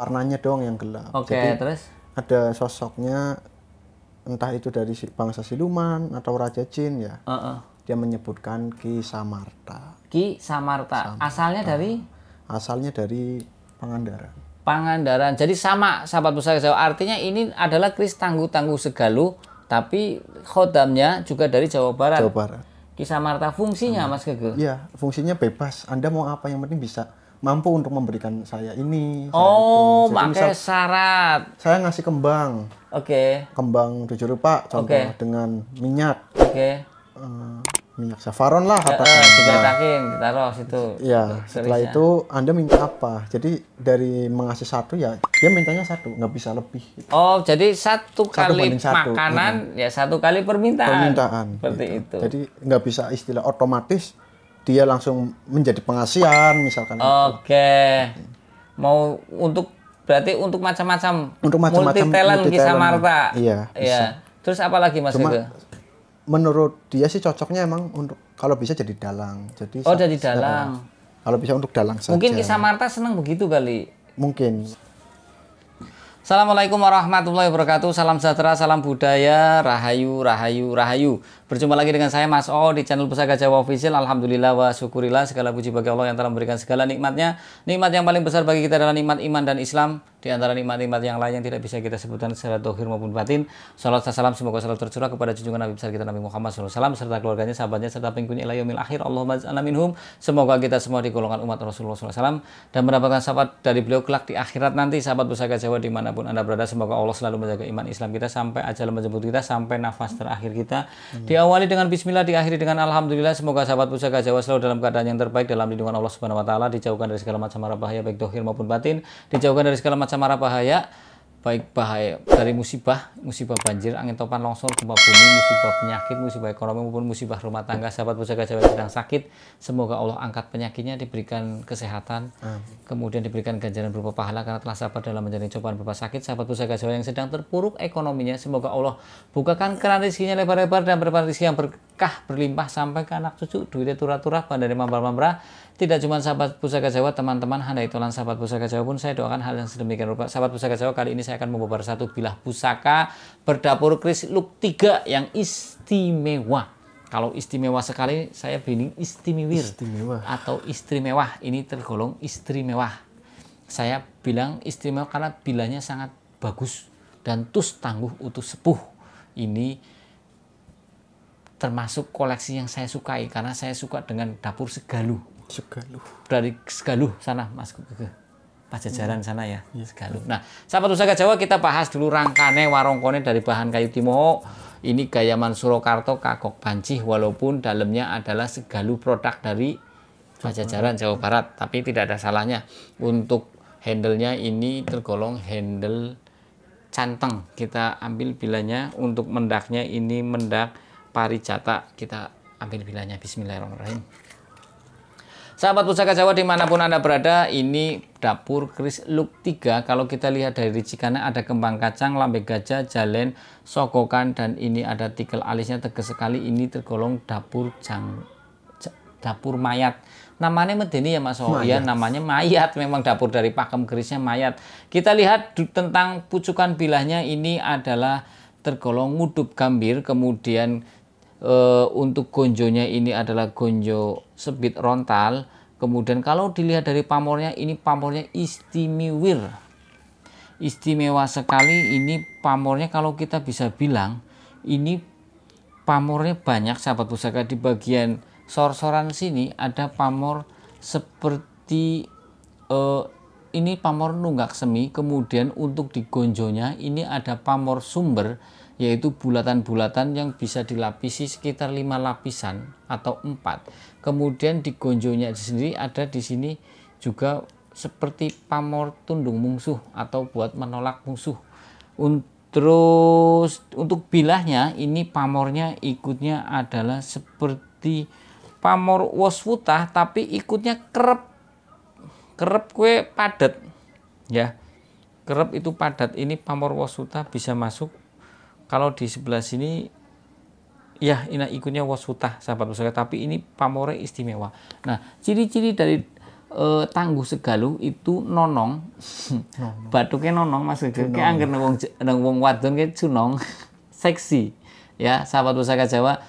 warnanya doang yang gelap. Oke, Jadi terus? ada sosoknya, entah itu dari bangsa siluman atau raja jin ya. Dia menyebutkan Ki Samarta. Ki Samarta. Asalnya dari? Asalnya dari Pangandaran. Pangandaran. Jadi sama sahabat pusaka Jawa. Artinya ini adalah keris Tangguh Segaluh, tapi khodamnya juga dari Jawa Barat. Jawa Barat. Ki Samarta fungsinya Mas Gege? Iya, fungsinya bebas. Anda mau apa, yang penting bisa mampu untuk memberikan saya ini, saya Oh, itu. Jadi pakai syarat. saya ngasih kembang. Oke. Kembang 7 rupa contoh dengan minyak. Oke. Minyak saffron lah katakan. Digatakin, ditaruh situ. Ya, setelah itu Anda minta apa? Jadi dari mengasih satu ya, dia mintanya satu, nggak bisa lebih. Oh, jadi satu kali banding satu. makanan ya satu kali permintaan. Seperti gitu. itu. Jadi nggak bisa istilah otomatis dia langsung menjadi pengasihan misalkan. Oke. Mau berarti untuk macam-macam. Untuk macam-macam multi talent Ki Samarta. Iya. Iya. Terus apa lagi Mas Gege? Menurut dia sih cocoknya emang untuk kalau bisa jadi dalang. Jadi jadi dalang. Kalau bisa untuk dalang saja. Mungkin Ki Samarta senang begitu kali. Mungkin. Assalamualaikum warahmatullahi wabarakatuh. Salam sejahtera, salam budaya, rahayu, rahayu, rahayu. Berjumpa lagi dengan saya Mas O di channel Pusaka Jawa Official. Alhamdulillah wa syukurillah, segala puji bagi Allah yang telah memberikan segala nikmatnya. Nikmat yang paling besar bagi kita adalah nikmat iman dan Islam. Di antara nikmat-nikmat yang lain yang tidak bisa kita sebutkan secara dohir maupun batin. Salat dan salam semoga selalu tercurah kepada junjungan Nabi besar kita Nabi Muhammad SAW serta keluarganya, sahabatnya, serta pengikutnya ila yaumil akhir. Allahumma ja'alna minhum. Semoga kita semua di golongan umat Rasulullah SAW dan mendapatkan syafaat dari beliau kelak di akhirat nanti. Sahabat Pusaka Jawa dimanapun Anda berada, semoga Allah selalu menjaga iman Islam kita sampai ajal menjemput kita, sampai nafas terakhir kita. Diawali dengan bismillah, diakhiri dengan alhamdulillah. Semoga sahabat Pusaka Jawa selalu dalam keadaan yang terbaik dalam lindungan Allah Subhanahu wa taala, dijauhkan dari segala macam mara bahaya baik dohir maupun batin, dijauhkan dari segala macam mara bahaya baik bahaya dari musibah banjir, angin topan, longsor, gempa bumi, musibah penyakit, musibah ekonomi maupun musibah rumah tangga. Sahabat Pusaka Jawa yang sedang sakit, semoga Allah angkat penyakitnya, diberikan kesehatan, kemudian diberikan ganjaran berupa pahala karena telah sabar dalam menjalani cobaan berupa sakit. Sahabat Pusaka Jawa yang sedang terpuruk ekonominya, semoga Allah bukakan keran rezekinya lebar-lebar dan berlimpah rezeki yang berkah berlimpah sampai ke anak cucu, duitnya turah-turah, bandari mambar-mambrah. Tidak cuma sahabat Pusaka Jawa, teman-teman handai tolan sahabat Pusaka Jawa pun saya doakan hal yang sedemikian rupa. Sahabat Pusaka Jawa, kali ini saya akan membawa satu bilah pusaka berdapur keris Luk 3 yang istimewa. Kalau istimewa sekali, saya bilang istimewir atau istri mewah. Ini tergolong istri mewah. Saya bilang istimewa karena bilahnya sangat bagus dan tus tangguh utuh sepuh. Ini termasuk koleksi yang saya sukai karena saya suka dengan dapur Segaluh. Dari Segaluh sana Mas Gege, Pajajaran sana ya, Segaluh. Nah, sahabat Pusaka Jawa, kita bahas dulu rangkane warongkone dari bahan kayu timoho. Ini Gayaman Surakarta Kagok Bancih, walaupun dalamnya adalah Segaluh produk dari Pajajaran Jawa Barat, tapi tidak ada salahnya. Untuk handle-nya ini tergolong handle canteng. Kita ambil bilanya. Untuk mendaknya ini mendak parijata. Kita ambil bilanya. Bismillahirrahmanirrahim. Sahabat Pusaka Jawa dimanapun Anda berada, ini dapur keris Luk 3. Kalau kita lihat dari ricikannya ada kembang kacang, lambe gajah, jalen, sogokan, dan ini ada tikel alisnya tegas sekali. Ini tergolong dapur mayat. Namanya medeni ya Mas Oh, ya namanya mayat. Memang dapur dari pakem kerisnya mayat. Kita lihat tentang pucukan bilahnya, ini adalah tergolong ngudup gambir. Kemudian untuk gonjonya ini adalah gonjo sebit rontal. Kemudian kalau dilihat dari pamornya, ini pamornya istimewir, istimewa sekali. Ini pamornya kalau kita bisa bilang ini pamornya banyak sahabat pusaka. Di bagian sor-soran sini ada pamor seperti ini pamor nunggak semi. Kemudian untuk di gonjonya ini ada pamor sumber, yaitu bulatan-bulatan yang bisa dilapisi sekitar 5 lapisan atau 4. Kemudian di gonjonya sendiri ada di sini juga seperti pamor tundung mungsuh atau buat menolak musuh. Terus untuk bilahnya ini pamornya ikutnya adalah seperti pamor waswutah, tapi ikutnya kerep kue padat ya. Kerep itu padat. Ini pamor waswutah bisa masuk. Kalau di sebelah sini ya ini ikutnya waswutah sahabat pusaka, tapi ini pamore istimewa. Nah, ciri-ciri dari Tangguh Segaluh itu nonong. Batuknya nonong Mas Gege. Ki angger nang wong wadon ki cunong. Seksi. Ya, sahabat Pusaka Jawa.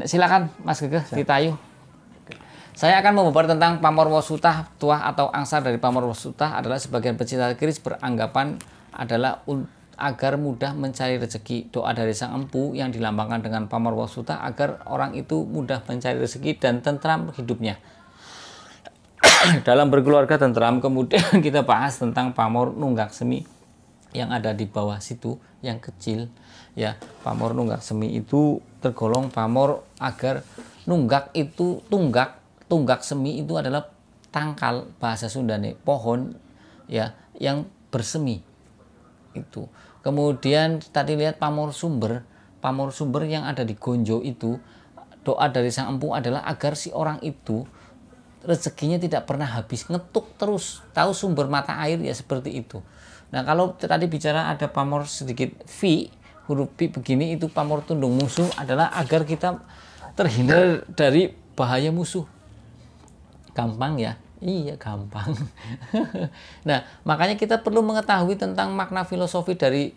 Silakan Mas Gege ditayu. Saya akan membahas tentang pamor wasutah, tuah atau angsar dari pamor wasutah adalah sebagian pecinta keris beranggapan adalah agar mudah mencari rezeki. Doa dari sang empu yang dilambangkan dengan pamor wasutah agar orang itu mudah mencari rezeki dan tentram hidupnya. Dalam berkeluarga tentram, kemudian kita bahas tentang pamor nunggak semi yang ada di bawah situ, yang kecil. Ya, pamor nunggak semi itu tergolong pamor agar nunggak itu tunggak semi itu adalah tangkal bahasa Sunda nih, pohon ya yang bersemi itu. Kemudian tadi lihat pamor sumber yang ada di Gonjo itu, doa dari sang empu adalah agar si orang itu rezekinya tidak pernah habis, ngetuk terus, tahu sumber mata air ya seperti itu. Nah, kalau tadi bicara ada pamor sedikit V, huruf V begini, itu pamor tundung musuh adalah agar kita terhindar dari bahaya musuh. Gampang ya? Iya, gampang. Nah, makanya kita perlu mengetahui tentang makna filosofi dari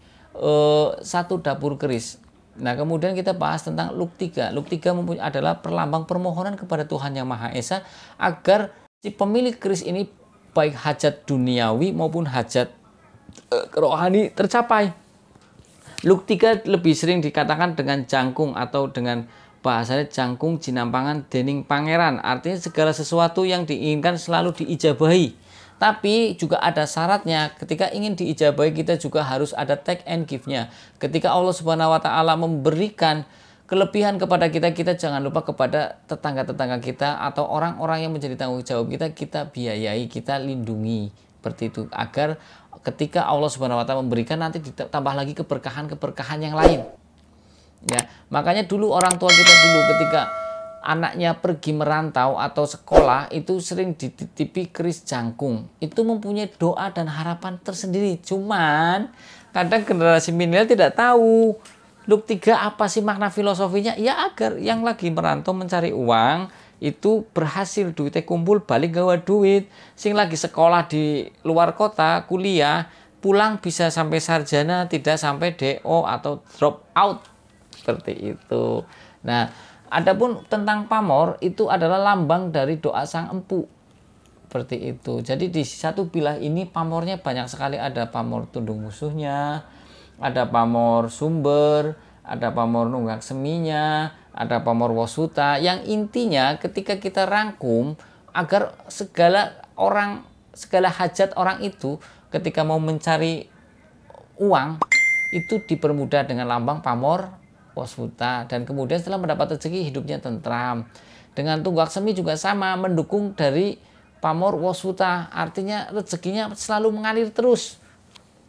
satu dapur keris. Nah, kemudian kita bahas tentang luk 3. Luk 3 adalah perlambang permohonan kepada Tuhan Yang Maha Esa agar si pemilik keris ini baik hajat duniawi maupun hajat rohani tercapai. Luk 3 lebih sering dikatakan dengan jangkung atau dengan bahasanya jangkung jinampangan dening pangeran, artinya segala sesuatu yang diinginkan selalu diijabahi. Tapi juga ada syaratnya, ketika ingin diijabahi kita juga harus ada take and give-nya. Ketika Allah Subhanahu wa taala memberikan kelebihan kepada kita, kita jangan lupa kepada tetangga-tetangga kita atau orang-orang yang menjadi tanggung jawab kita, kita biayai, kita lindungi. Seperti itu, agar ketika Allah Subhanahu wa taala memberikan nanti ditambah lagi keberkahan-keberkahan yang lain. Ya, makanya dulu orang tua kita dulu ketika anaknya pergi merantau atau sekolah itu sering dititipi keris jangkung. Itu mempunyai doa dan harapan tersendiri. Cuman kadang generasi milenial tidak tahu luk 3 apa sih makna filosofinya? Ya agar yang lagi merantau mencari uang itu berhasil, duitnya kumpul, balik gawa duit. Sing lagi sekolah di luar kota, kuliah, pulang bisa sampai sarjana, tidak sampai DO atau drop out. Seperti itu. Nah, adapun tentang pamor itu adalah lambang dari doa sang empu. Seperti itu. Jadi di satu bilah ini pamornya banyak sekali, ada pamor tundung musuhnya, ada pamor sumber, ada pamor nunggak seminya, ada pamor wasuta. Yang intinya ketika kita rangkum agar segala hajat orang itu ketika mau mencari uang itu dipermudah dengan lambang pamor wasuta, dan kemudian setelah mendapat rezeki hidupnya tentram. Dengan tunggak semi juga sama, mendukung dari pamor wasuta, artinya rezekinya selalu mengalir terus,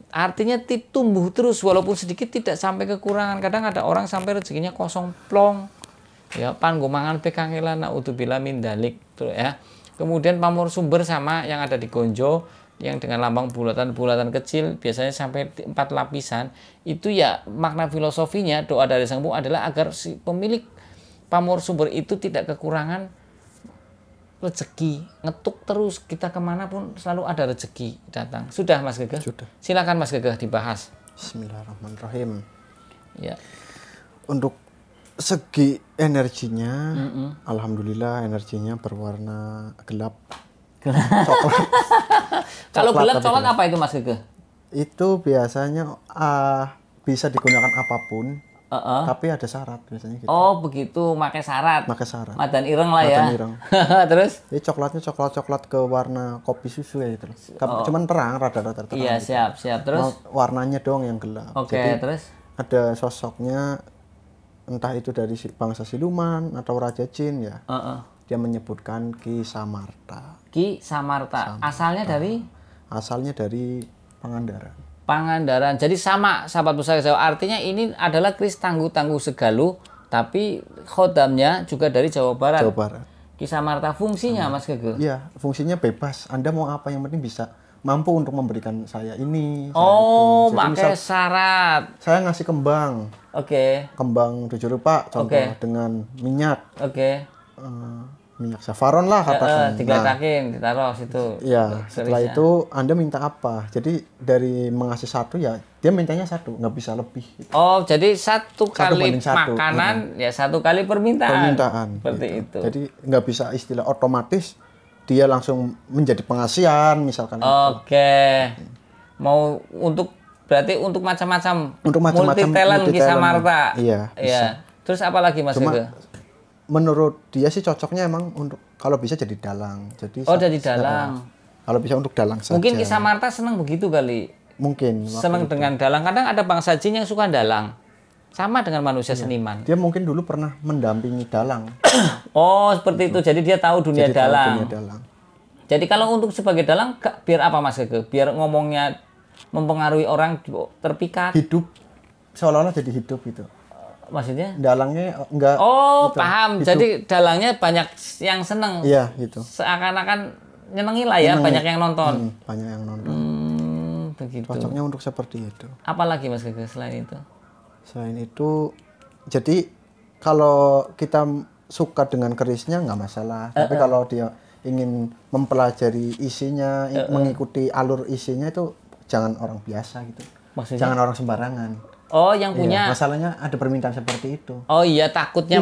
artinya tumbuh terus walaupun sedikit, tidak sampai kekurangan. Kadang ada orang sampai rezekinya kosong plong ya, panggomangan pekangelan naudzubillah min dalik tuh ya. Kemudian pamor sumber sama yang ada di Gonjo yang dengan lambang bulatan-bulatan kecil biasanya sampai 4 lapisan. Itu ya makna filosofinya doa dari sang empu adalah agar si pemilik pamor sumber itu tidak kekurangan rezeki, ngetuk terus, kita kemanapun selalu ada rezeki datang. Sudah Mas Gege? Sudah. Silakan Mas Gege dibahas. Bismillahirrahmanirrahim. Ya. Untuk segi energinya, alhamdulillah energinya berwarna gelap. Coklat. Kalau gelap coklat apa itu Mas Gege? Itu biasanya bisa digunakan apapun, tapi ada syarat biasanya gitu. Oh begitu, pakai syarat. Pakai syarat. Madan ireng lah ya. Madan ireng. Terus? Jadi coklatnya coklat ke warna kopi susu ya gitu. Cuman terang, rada-rada terang. Iya gitu. siap. Terus? Warnanya doang yang gelap. Oke, jadi, terus? ada sosoknya, entah itu dari bangsa siluman atau raja jin ya. Dia menyebutkan Ki Samarta. Ki Samarta. Asalnya dari? Asalnya dari Pangandaran. Pangandaran. Jadi sama sahabat Pusaka Jawa. Artinya ini adalah keris Tangguh Segaluh, tapi khodamnya juga dari Jawa Barat. Jawa Barat. Ki Samarta fungsinya Mas Gege? Iya, fungsinya bebas. Anda mau apa, yang penting bisa mampu untuk memberikan saya ini. Oh, pakai syarat. Saya ngasih kembang. Oke. Kembang 7 rupa contoh dengan minyak. Oke. minyak saffron lah katakan. Digeletakin, ditaruh situ. Iya, setelah itu Anda minta apa? Jadi dari mengasih satu ya dia mintanya satu, nggak bisa lebih. Gitu. Oh, jadi satu kali satu. makanan ya satu kali permintaan. Seperti gitu. itu. Jadi nggak bisa istilah otomatis dia langsung menjadi pengasihan misalkan. Oke. Mau berarti untuk macam-macam. Multi talent Kisah Marta. Iya. Iya. Terus apa lagi Mas Gege? Menurut dia sih cocoknya emang untuk kalau bisa jadi dalang. Jadi jadi dalang. Kalau bisa untuk dalang saja. Mungkin Kisah Marta senang begitu kali. Mungkin. Senang dengan dalang. Kadang ada bangsa jin yang suka dalang. Sama dengan manusia seniman. Dia mungkin dulu pernah mendampingi dalang. Oh, seperti itu. Jadi dia tahu dunia dalang. Tahu dunia dalang. Jadi kalau untuk sebagai dalang biar apa Mas Gege? Biar ngomongnya mempengaruhi orang terpikat. Hidup seolah-olah jadi hidup gitu. Maksudnya? Dalangnya enggak. Oh, gitu. Paham. Hidup. Jadi dalangnya banyak yang seneng. Iya, gitu. Seakan-akan nyenengi lah ya, banyak yang nonton. Banyak yang nonton. Begitu. Cocoknya untuk seperti itu. Apalagi Mas Gege selain itu? Selain itu, jadi kalau kita suka dengan kerisnya nggak masalah. Tapi kalau dia ingin mempelajari isinya, mengikuti alur isinya itu jangan orang biasa gitu. Maksudnya? Jangan orang sembarangan. Oh, yang punya. Masalahnya ada permintaan seperti itu. Oh iya, takutnya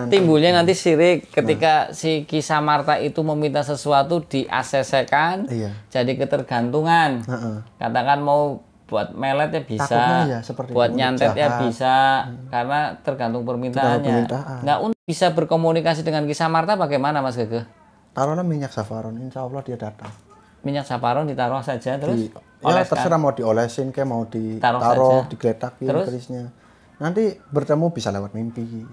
timbulnya nanti sirik ketika si Kisah Marta itu meminta sesuatu di ACC-kan, jadi ketergantungan. Katakan mau buat melet ya bisa, buat nyantet ya bisa, karena tergantung permintaannya. Nah, untuk bisa berkomunikasi dengan Kisah Marta bagaimana Mas Gege? Taruhlah minyak saffron, insya Allah dia datang. Minyak saffron ditaruh saja terus? Ya terserah mau diolesin kayak mau ditaruh, digeletakin kerisnya. Nanti bertemu bisa lewat mimpi,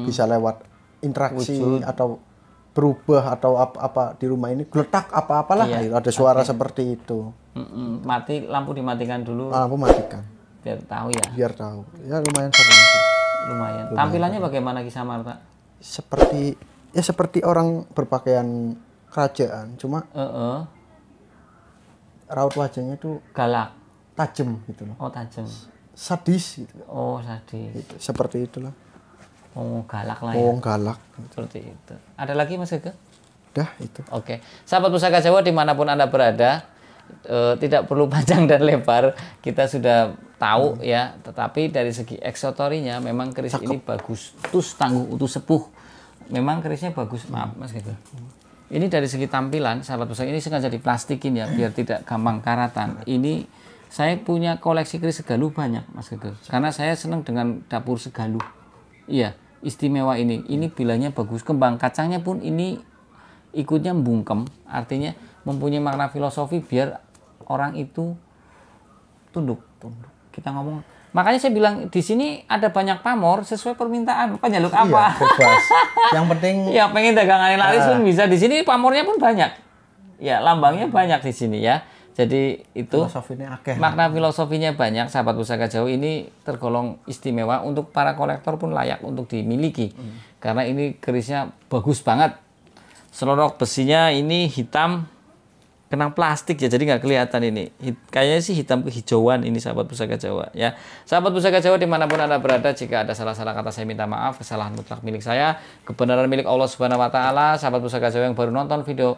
bisa lewat interaksi atau berubah atau apa di rumah ini geletak apa-apalah ada suara seperti itu. Mati lampu dimatikan dulu. Lampu matikan. Biar tahu ya. Biar tahu. Ya lumayan seru sih. Lumayan. Tampilannya bagaimana Kisah Marta? Seperti orang berpakaian kerajaan, cuma raut wajahnya itu galak, tajam gitu loh. Oh, tajam. Sadis gitu. Oh, sadis. Gitu. Seperti itulah. Oh, galak lah ya. Oh, galak. Seperti itu. Ada lagi Mas Gege? Udah, itu. Oke. Sahabat Pusaka Jawa dimanapun Anda berada, tidak perlu panjang dan lebar, kita sudah tahu ya. Tetapi dari segi eksotorinya memang keris ini bagus. Tus tangguh utuh sepuh. Memang kerisnya bagus. Maaf Mas Gege. Ini dari segi tampilan, sahabat pusaka, ini sengaja diplastikin ya, biar tidak gampang karatan. Ini saya punya koleksi keris segaluh banyak, Mas Gege. Karena saya senang dengan dapur segaluh. Iya, istimewa ini. Ini bilanya bagus. Kembang kacangnya pun ini ikutnya bungkem, artinya mempunyai makna filosofi biar orang itu tunduk. Kita ngomong. Makanya saya bilang di sini ada banyak pamor sesuai permintaan. Penyaluk apa? Bebas. Yang penting ya pengen dagangan laris pun bisa. Di sini pamornya pun banyak. Ya, lambangnya banyak di sini ya. Jadi itu makna filosofinya banyak. Sahabat Pusaka Jawa ini tergolong istimewa untuk para kolektor pun layak untuk dimiliki. Karena ini kerisnya bagus banget. Selorok besinya ini hitam kena plastik ya, jadi nggak kelihatan ini. Kayaknya sih hitam kehijauan ini sahabat Pusaka Jawa ya. Sahabat Pusaka Jawa dimanapun Anda berada, jika ada salah-salah kata saya minta maaf. Kesalahan mutlak milik saya, kebenaran milik Allah Subhanahu Wa Taala. Sahabat Pusaka Jawa yang baru nonton video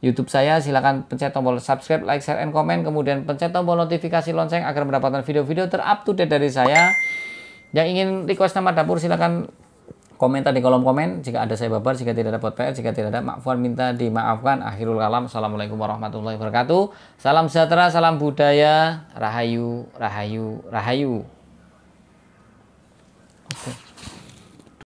YouTube saya, silakan pencet tombol subscribe, like, share, and comment. Kemudian pencet tombol notifikasi lonceng agar mendapatkan video-video terup to date dari saya. Yang ingin request nama dapur silakan komentar di kolom komen. Jika ada saya babar, jika tidak ada buat PR, jika tidak ada maafkan minta dimaafkan. Akhirul kalam. Assalamualaikum warahmatullahi wabarakatuh. Salam sejahtera, salam budaya, rahayu, rahayu, rahayu.